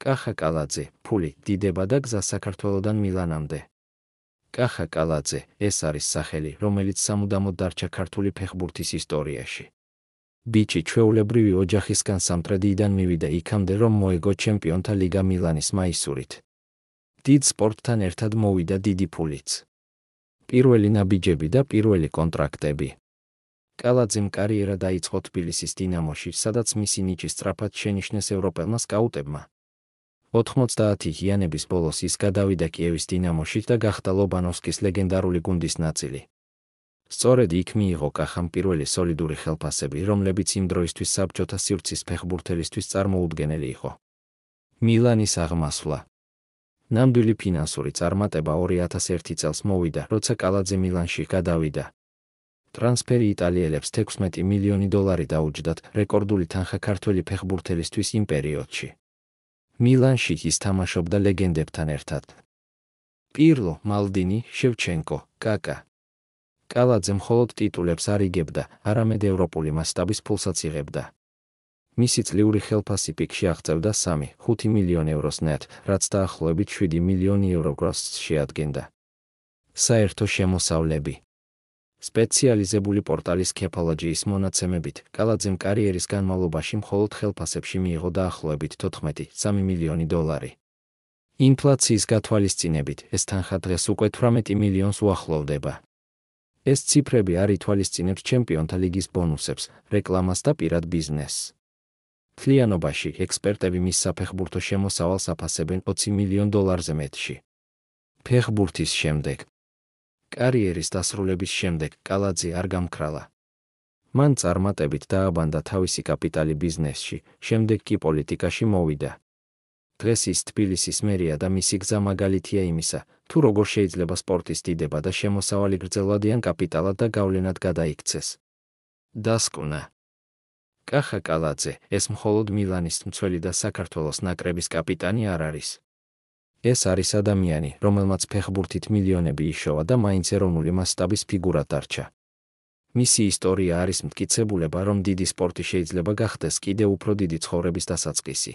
კახა კალაძე, ფული, დიდება და გზა საქართველოდან მილანამდე. კახა კალაძე, ეს არის სახელი, რომელიც სამუდამოდ დარჩა ქართული ფეხბურთის ისტორიაში. ბიჭი ჩვეულებრივი ოჯახისგან სამტრედიიდან მივიდა იქამდე, რომ მოეგო ჩემპიონთა ლიგა მილანის მაისურით. დიდ სპორტთან ერთად მოვიდა დიდი ფულიც. პირველი ნაბიჯები და პირველი კონტრაქტები. კალაძემ კარიერა დაიწყო თბილისის დინამოში, სადაც მისი ნიჭი სწრაფად შენიშნეს ევროპელმა სკაუტებმა. 90-იანების ბოლოს ის გადავიდა კიევის დინამოში და გახდა ლობანოვსკის ლეგენდარული გუნდის ნაწილი. სწორედ იქ მიიღო კახამ პირველი სოლიდური ხელფასები, რომლებიც იმ დროისთვის საბჭოთა სივრცის ფეხბურთელისთვის წარმოუდგენელი იყო. მილანის აღმასვლა. ნამდვილი ფინანსური წარმატება 2001 წელს მოვიდა, როცა კალაძე მილანში გადავიდა. ტრანსფერი იტალიელებს $16 მილიონი დაუჯდათ, რეკორდული თანხა ქართველი ფეხბურთელისთვის იმ პერიოდში. მილანში ის თამაშობდა ლეგენდებთან ერთად. პირლო, მალდინი, შევჩენკო, კაკა. კალაძე მხოლოდ ტიტულებს არ იგებდა, არამედ ევროპული მასშტაბის ფულსაც იღებდა. მისი წლიური ხელფასი პიკში აღწევდა 3-5 მილიონი ევროს ნეტ, რაც დაახლოებით 7 მილიონი евро გროსს შეადგენდა. საერთო შემოსავლები. სპეციალიზებული პორტალის Kefalogy-ის მონაცემებით, კალაძემ კარიერის განმავლობაში მხოლოდ ხელფასებში მიიღო დაახლოებით 14,3 მილიონი $. ინფლაციის გათვალისწინებით, ეს თანხა დღეს უკვე 18 მილიონს უახლოვდება. ეს ციფრები არ ითვალისწინებს ჩემპიონთა ლიგის ბონუსებს, რეკლამას და პირად ბიზნესს. მთლიანობაში, ექსპერტები მის საფეხბურთო შემოსავალს აფასებენ $20 მილიონ-ზე მეტში. ფეხბურთის შემდეგ. კარიერის დასრულების შემდეგ კალაძე არ გამქრალა. მან წარმატებით დააბანდა თავისი კაპიტალი ბიზნესში, შემდეგ კი პოლიტიკაში მოვიდა. დღეს ის თბილისის მერია და მისი გზა მაგალითია იმისა, თუ როგორ შეიძლება სპორტის დიდება და შემოსავალი გრძელვადიან კაპიტალად და გავლენად გადაიქცეს. დასკვნა. კახა კალაძე, ეს მხოლოდ მილანის მცველი და საქართველოს ნაკრების კაპიტანი არ არის. ეს არის ადამიანი, რომელმაც ფეხბურთით მილიონები იშოვა და მაინც ეროვნული მასშტაბის ფიგურად დარჩა. მისი ისტორია არის მტკიცებულება, რომ დიდი სპორტი შეიძლება გახდეს კიდევ უფრო დიდი ცხოვრების დასაწყისი.